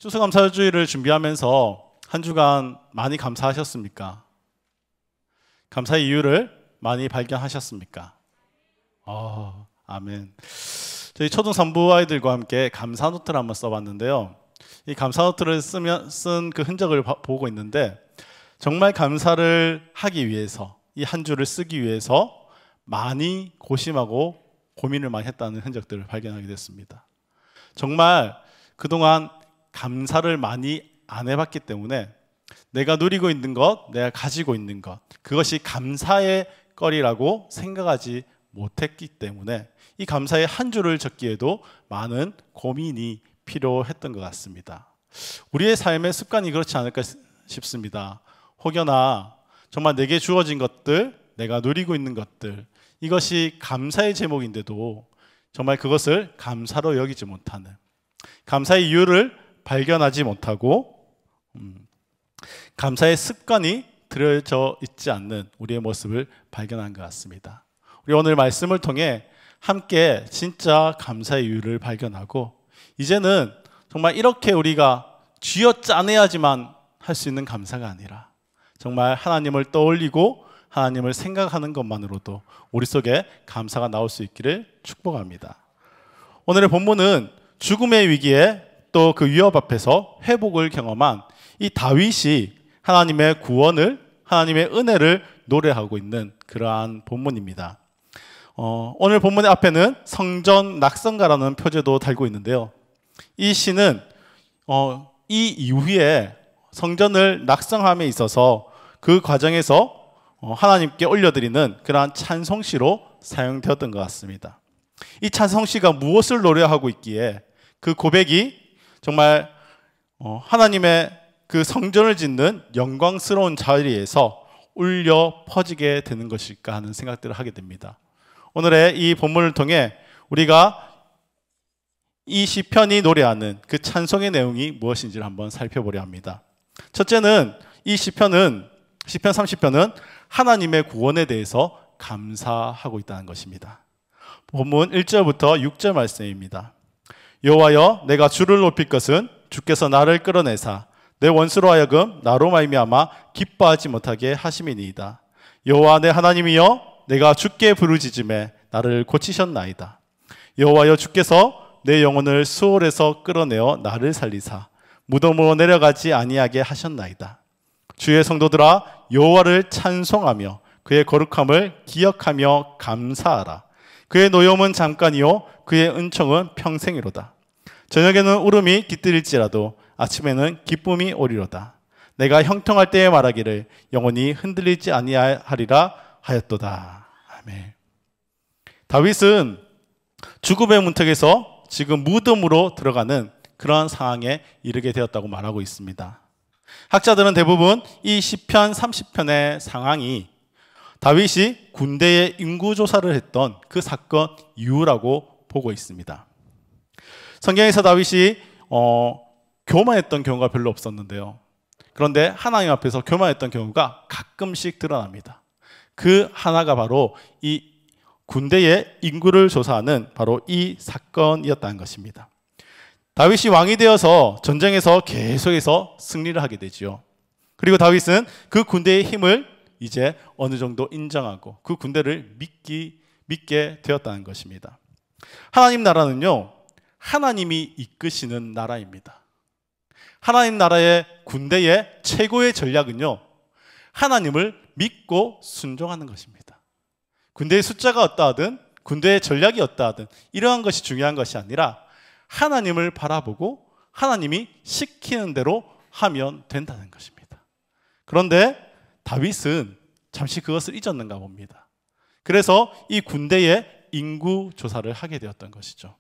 추수감사주의를 준비하면서 한 주간 많이 감사하셨습니까? 감사의 이유를 많이 발견하셨습니까? 아멘. 저희 초등 3부 아이들과 함께 감사노트를 한번 써봤는데요. 이 감사노트를 쓴 그 흔적을 보고 있는데 정말 감사를 하기 위해서 이 한 주를 쓰기 위해서 많이 고심하고 고민을 많이 했다는 흔적들을 발견하게 됐습니다. 정말 그동안 감사를 많이 안 해봤기 때문에 내가 누리고 있는 것, 내가 가지고 있는 것, 그것이 감사의 거리라고 생각하지 못했기 때문에 이 감사의 한 줄을 적기에도 많은 고민이 필요했던 것 같습니다. 우리의 삶의 습관이 그렇지 않을까 싶습니다. 혹여나 정말 내게 주어진 것들, 내가 누리고 있는 것들, 이것이 감사의 제목인데도 정말 그것을 감사로 여기지 못하는, 감사의 이유를 발견하지 못하고 감사의 습관이 들여져 있지 않는 우리의 모습을 발견한 것 같습니다. 우리 오늘 말씀을 통해 함께 진짜 감사의 이유를 발견하고 이제는 정말 이렇게 우리가 쥐어짜내야지만 할 수 있는 감사가 아니라 정말 하나님을 떠올리고 하나님을 생각하는 것만으로도 우리 속에 감사가 나올 수 있기를 축복합니다. 오늘의 본문은 죽음의 위기에 또 그 위협 앞에서 회복을 경험한 이 다윗이 하나님의 구원을, 하나님의 은혜를 노래하고 있는 그러한 본문입니다. 오늘 본문의 앞에는 성전 낙성가라는 표제도 달고 있는데요. 이 시는 이 이후에 성전을 낙성함에 있어서 그 과정에서 하나님께 올려드리는 그러한 찬송시로 사용되었던 것 같습니다. 이 찬송시가 무엇을 노래하고 있기에 그 고백이 정말 하나님의 그 성전을 짓는 영광스러운 자리에서 울려 퍼지게 되는 것일까 하는 생각들을 하게 됩니다. 오늘의 이 본문을 통해 우리가 이 시편이 노래하는 그 찬송의 내용이 무엇인지를 한번 살펴보려 합니다. 첫째는 이 시편 30편은 하나님의 구원에 대해서 감사하고 있다는 것입니다. 본문 1절부터 6절 말씀입니다. 여호와여, 내가 주를 높일 것은 주께서 나를 끌어내사 내 원수로 하여금 나로 말미암아 기뻐하지 못하게 하심이니이다. 여호와 내 하나님이여, 내가 주께 부르짖음에 나를 고치셨나이다. 여호와여, 주께서 내 영혼을 수월에서 끌어내어 나를 살리사 무덤으로 내려가지 아니하게 하셨나이다. 주의 성도들아, 여호와를 찬송하며 그의 거룩함을 기억하며 감사하라. 그의 노여움은 잠깐이요 그의 은총은 평생이로다. 저녁에는 울음이 깃들일지라도 아침에는 기쁨이 오리로다. 내가 형통할 때에 말하기를 영원히 흔들리지 아니하리라 하였도다. 아멘. 다윗은 죽음의 문턱에서 지금 무덤으로 들어가는 그러한 상황에 이르게 되었다고 말하고 있습니다. 학자들은 대부분 이 시편 30편의 상황이 다윗이 군대의 인구조사를 했던 그 사건 이후라고 보고 있습니다. 성경에서 다윗이 교만했던 경우가 별로 없었는데요. 그런데 하나님 앞에서 교만했던 경우가 가끔씩 드러납니다. 그 하나가 바로 이 군대의 인구를 조사하는 바로 이 사건이었다는 것입니다. 다윗이 왕이 되어서 전쟁에서 계속해서 승리를 하게 되지요. 그리고 다윗은 그 군대의 힘을 이제 어느 정도 인정하고 그 군대를 믿게 되었다는 것입니다. 하나님 나라는요, 하나님이 이끄시는 나라입니다. 하나님 나라의 군대의 최고의 전략은요, 하나님을 믿고 순종하는 것입니다. 군대의 숫자가 어떠하든 군대의 전략이 어떠하든 이러한 것이 중요한 것이 아니라 하나님을 바라보고 하나님이 시키는 대로 하면 된다는 것입니다. 그런데 다윗은 잠시 그것을 잊었는가 봅니다. 그래서 이 군대의 인구 조사를 하게 되었던 것이죠.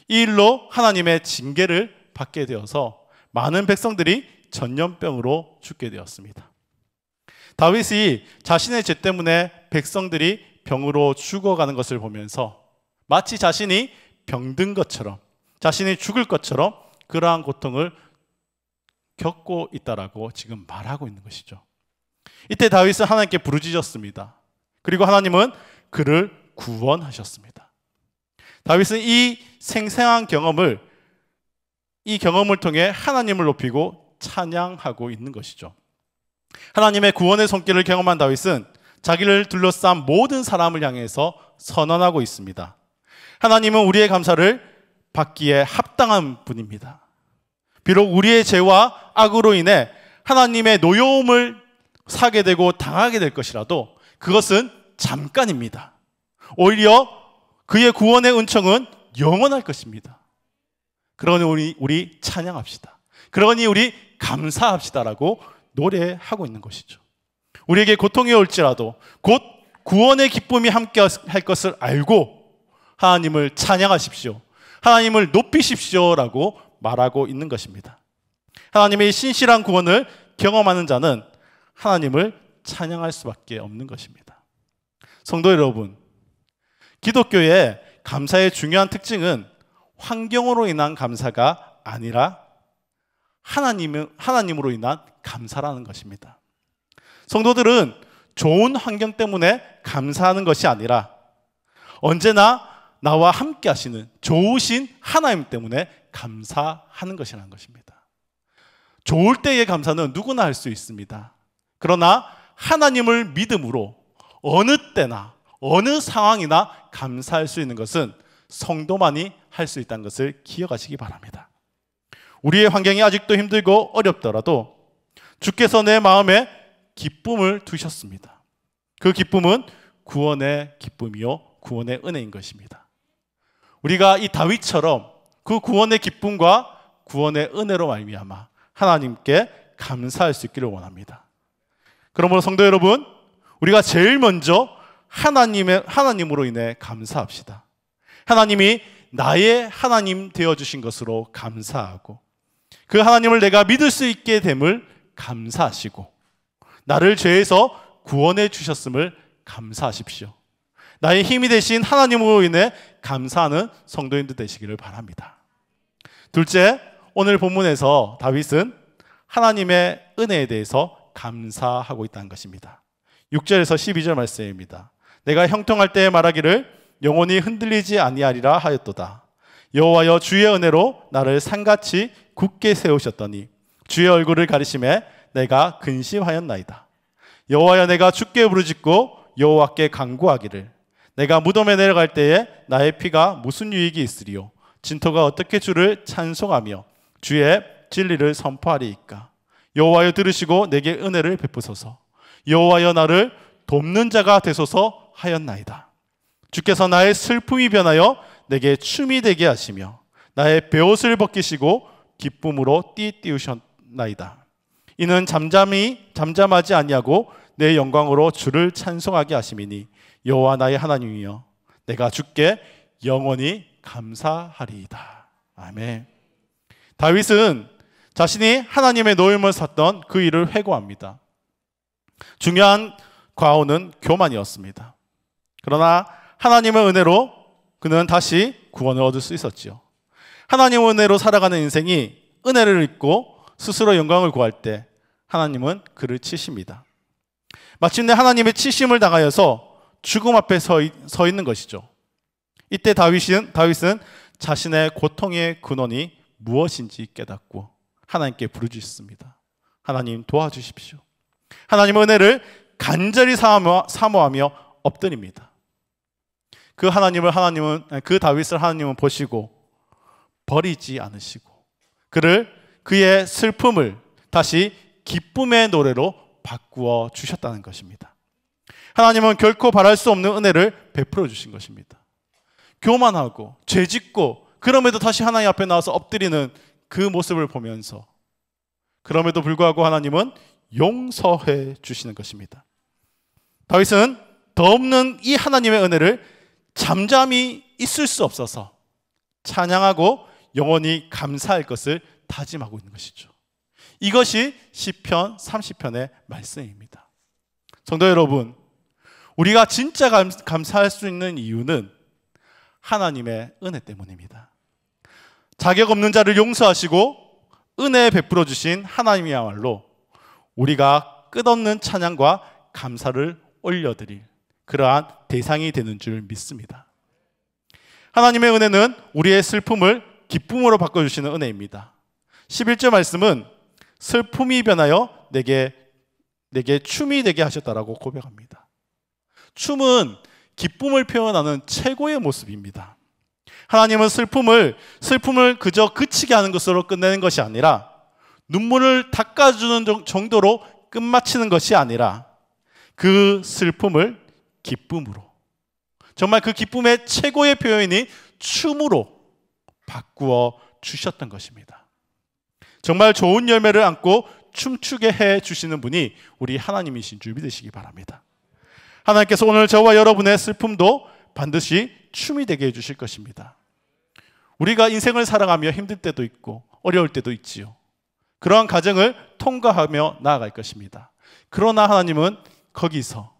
이 일로 하나님의 징계를 받게 되어서 많은 백성들이 전염병으로 죽게 되었습니다. 다윗이 자신의 죄 때문에 백성들이 병으로 죽어가는 것을 보면서 마치 자신이 병든 것처럼, 자신이 죽을 것처럼 그러한 고통을 겪고 있다라고 지금 말하고 있는 것이죠. 이때 다윗은 하나님께 부르짖었습니다. 그리고 하나님은 그를 구원하셨습니다. 다윗은 이 생생한 경험을 이 경험을 통해 하나님을 높이고 찬양하고 있는 것이죠. 하나님의 구원의 손길을 경험한 다윗은 자기를 둘러싼 모든 사람을 향해서 선언하고 있습니다. 하나님은 우리의 감사를 받기에 합당한 분입니다. 비록 우리의 죄와 악으로 인해 하나님의 노여움을 사게 되고 당하게 될 것이라도 그것은 잠깐입니다. 오히려 그의 구원의 은총은 영원할 것입니다. 그러니 우리 찬양합시다. 그러니 우리 감사합시다라고 노래하고 있는 것이죠. 우리에게 고통이 올지라도 곧 구원의 기쁨이 함께 할 것을 알고 하나님을 찬양하십시오. 하나님을 높이십시오라고 말하고 있는 것입니다. 하나님의 신실한 구원을 경험하는 자는 하나님을 찬양할 수밖에 없는 것입니다. 성도 여러분, 기독교의 감사의 중요한 특징은 환경으로 인한 감사가 아니라 하나님으로 인한 감사라는 것입니다. 성도들은 좋은 환경 때문에 감사하는 것이 아니라 언제나 나와 함께 하시는 좋으신 하나님 때문에 감사하는 것이라는 것입니다. 좋을 때의 감사는 누구나 할 수 있습니다. 그러나 하나님을 믿음으로 어느 때나 어느 상황이나 감사할 수 있는 것은 성도만이 할 수 있다는 것을 기억하시기 바랍니다. 우리의 환경이 아직도 힘들고 어렵더라도 주께서 내 마음에 기쁨을 두셨습니다. 그 기쁨은 구원의 기쁨이요 구원의 은혜인 것입니다. 우리가 이 다윗처럼 그 구원의 기쁨과 구원의 은혜로 말미암아 하나님께 감사할 수 있기를 원합니다. 그러므로 성도 여러분, 우리가 제일 먼저 하나님으로 인해 감사합시다. 하나님이 나의 하나님 되어주신 것으로 감사하고 그 하나님을 내가 믿을 수 있게 됨을 감사하시고 나를 죄에서 구원해 주셨음을 감사하십시오. 나의 힘이 되신 하나님으로 인해 감사하는 성도인들 되시기를 바랍니다. 둘째, 오늘 본문에서 다윗은 하나님의 은혜에 대해서 감사하고 있다는 것입니다. 6절에서 12절 말씀입니다. 내가 형통할 때에 말하기를 영원히 흔들리지 아니하리라 하였도다. 여호와여 주의 은혜로 나를 산같이 굳게 세우셨더니 주의 얼굴을 가리심에 내가 근심하였나이다. 여호와여 내가 주께 부르짖고 여호와께 간구하기를 내가 무덤에 내려갈 때에 나의 피가 무슨 유익이 있으리요 진토가 어떻게 주를 찬송하며 주의 진리를 선포하리이까. 여호와여 들으시고 내게 은혜를 베푸소서. 여호와여 나를 돕는 자가 되소서 하였나이다. 주께서 나의 슬픔이 변하여 내게 춤이 되게 하시며 나의 베옷을 벗기시고 기쁨으로 띠띠우셨나이다. 이는 잠잠하지 아니하고 내 영광으로 주를 찬송하게 하심이니 여호와 나의 하나님이여 내가 주께 영원히 감사하리이다. 아멘. 다윗은 자신이 하나님의 노임을 샀던 그 일을 회고합니다. 중요한 과오는 교만이었습니다. 그러나 하나님의 은혜로 그는 다시 구원을 얻을 수 있었지요. 하나님의 은혜로 살아가는 인생이 은혜를 잊고 스스로 영광을 구할 때 하나님은 그를 치십니다. 마침내 하나님의 치심을 당하여서 죽음 앞에 서 있는 것이죠. 이때 다윗은 자신의 고통의 근원이 무엇인지 깨닫고 하나님께 부르짖습니다. 하나님 도와주십시오. 하나님의 은혜를 간절히 사모하며 엎드립니다. 그 다윗을 하나님은 보시고 버리지 않으시고 그의 슬픔을 다시 기쁨의 노래로 바꾸어 주셨다는 것입니다. 하나님은 결코 바랄 수 없는 은혜를 베풀어 주신 것입니다. 교만하고 죄짓고 그럼에도 다시 하나님 앞에 나와서 엎드리는 그 모습을 보면서 그럼에도 불구하고 하나님은 용서해 주시는 것입니다. 다윗은 더 없는 이 하나님의 은혜를 잠잠히 있을 수 없어서 찬양하고 영원히 감사할 것을 다짐하고 있는 것이죠. 이것이 시편 30편의 말씀입니다. 성도 여러분, 우리가 진짜 감사할 수 있는 이유는 하나님의 은혜 때문입니다. 자격 없는 자를 용서하시고 은혜 베풀어 주신 하나님이야말로 우리가 끝없는 찬양과 감사를 올려드릴 그러한 대상이 되는 줄 믿습니다. 하나님의 은혜는 우리의 슬픔을 기쁨으로 바꿔주시는 은혜입니다. 11절 말씀은 슬픔이 변하여 내게 춤이 되게 하셨다라고 고백합니다. 춤은 기쁨을 표현하는 최고의 모습입니다. 하나님은 슬픔을 그저 그치게 하는 것으로 끝내는 것이 아니라, 눈물을 닦아주는 정도로 끝마치는 것이 아니라, 그 슬픔을 기쁨으로, 정말 그 기쁨의 최고의 표현이 춤으로 바꾸어 주셨던 것입니다. 정말 좋은 열매를 안고 춤추게 해 주시는 분이 우리 하나님이신 줄 믿으시기 바랍니다. 하나님께서 오늘 저와 여러분의 슬픔도 반드시 춤이 되게 해 주실 것입니다. 우리가 인생을 살아가며 힘들 때도 있고 어려울 때도 있지요. 그러한 과정을 통과하며 나아갈 것입니다. 그러나 하나님은 거기서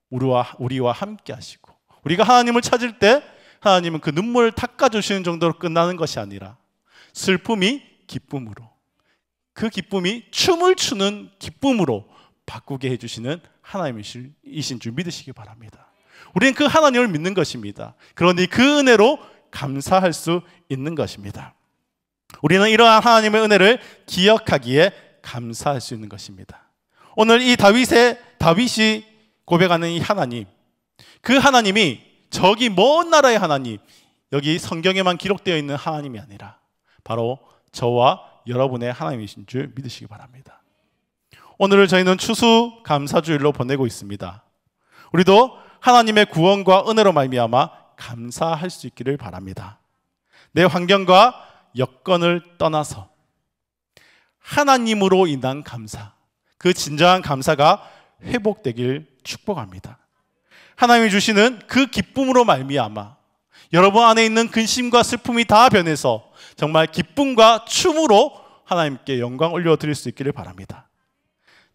우리와 함께 하시고, 우리가 하나님을 찾을 때 하나님은 그 눈물을 닦아주시는 정도로 끝나는 것이 아니라 슬픔이 기쁨으로, 그 기쁨이 춤을 추는 기쁨으로 바꾸게 해주시는 하나님이신 줄 믿으시기 바랍니다. 우리는 그 하나님을 믿는 것입니다. 그러니 그 은혜로 감사할 수 있는 것입니다. 우리는 이러한 하나님의 은혜를 기억하기에 감사할 수 있는 것입니다. 오늘 이 다윗이 고백하는 이 하나님, 그 하나님이 저기 먼 나라의 하나님, 여기 성경에만 기록되어 있는 하나님이 아니라 바로 저와 여러분의 하나님이신 줄 믿으시기 바랍니다. 오늘을 저희는 추수감사주일로 보내고 있습니다. 우리도 하나님의 구원과 은혜로 말미암아 감사할 수 있기를 바랍니다. 내 환경과 여건을 떠나서 하나님으로 인한 감사, 그 진정한 감사가 회복되길 축복합니다. 하나님이 주시는 그 기쁨으로 말미암아 여러분 안에 있는 근심과 슬픔이 다 변해서 정말 기쁨과 춤으로 하나님께 영광 올려드릴 수 있기를 바랍니다.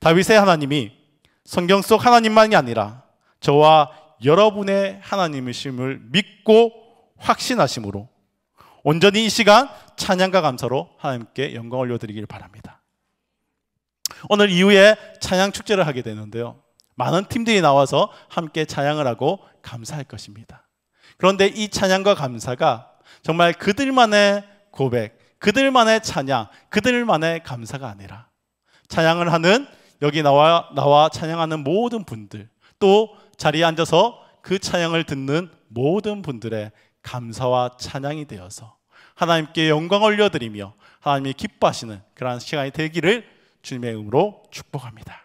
다윗의 하나님이 성경 속 하나님만이 아니라 저와 여러분의 하나님이심을 믿고 확신하심으로 온전히 이 시간 찬양과 감사로 하나님께 영광 올려드리길 바랍니다. 오늘 이후에 찬양 축제를 하게 되는데요, 많은 팀들이 나와서 함께 찬양을 하고 감사할 것입니다. 그런데 이 찬양과 감사가 정말 그들만의 고백, 그들만의 찬양, 그들만의 감사가 아니라 찬양을 하는, 여기 나와 찬양하는 모든 분들, 또 자리에 앉아서 그 찬양을 듣는 모든 분들의 감사와 찬양이 되어서 하나님께 영광 올려드리며 하나님이 기뻐하시는 그러한 시간이 되기를 주님의 이름으로 축복합니다.